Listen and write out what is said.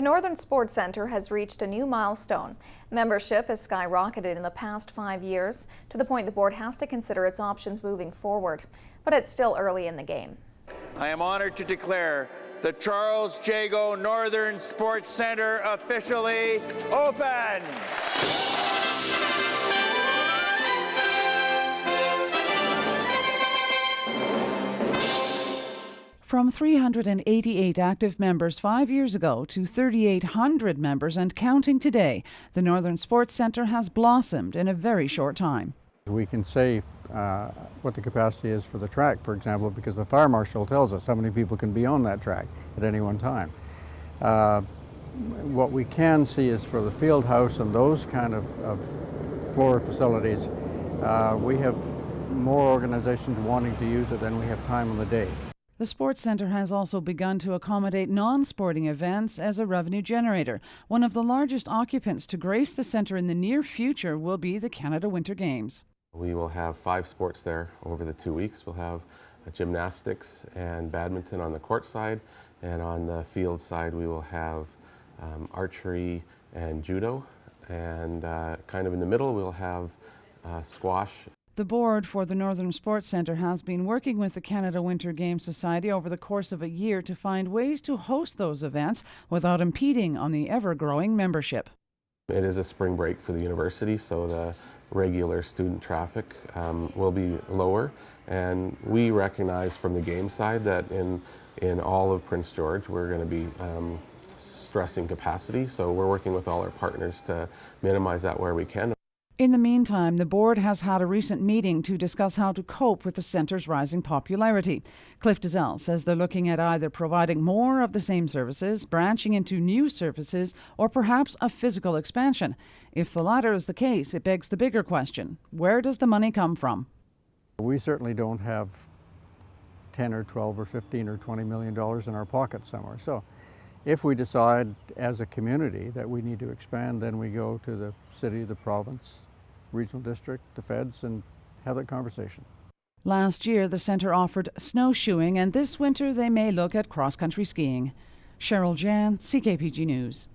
The Northern Sports Centre has reached a new milestone. Membership has skyrocketed in the past 5 years to the point the board has to consider its options moving forward. But it's still early in the game. I am honored to declare the Charles Jago Northern Sports Centre officially open. From 388 active members 5 years ago to 3,800 members and counting today, the Northern Sports Centre has blossomed in a very short time. We can say what the capacity is for the track, for example, because the fire marshal tells us how many people can be on that track at any one time. What we can see is for the field house and those kind of floor facilities, we have more organizations wanting to use it than we have time on the day. The Sports Centre has also begun to accommodate non-sporting events as a revenue generator. One of the largest occupants to grace the centre in the near future will be the Canada Winter Games. We will have 5 sports there over the 2 weeks. We'll have gymnastics and badminton on the court side, and on the field side we will have archery and judo, and kind of in the middle we'll have squash. The board for the Northern Sports Centre has been working with the Canada Winter Games Society over the course of a year to find ways to host those events without impeding on the ever-growing membership. It is a spring break for the university, so the regular student traffic will be lower, and we recognize from the game side that in all of Prince George we're going to be stressing capacity, so we're working with all our partners to minimize that where we can. In the meantime, the board has had a recent meeting to discuss how to cope with the centre's rising popularity. Cliff Dizelle says they're looking at either providing more of the same services, branching into new services, or perhaps a physical expansion. If the latter is the case, it begs the bigger question: where does the money come from? We certainly don't have 10 or 12 or 15 or $20 million in our pocket somewhere. So if we decide as a community that we need to expand, then we go to the city, the province, regional district, the feds, and have that conversation. Last year, the centre offered snowshoeing, and this winter they may look at cross-country skiing. Cheryl Jan, CKPG News.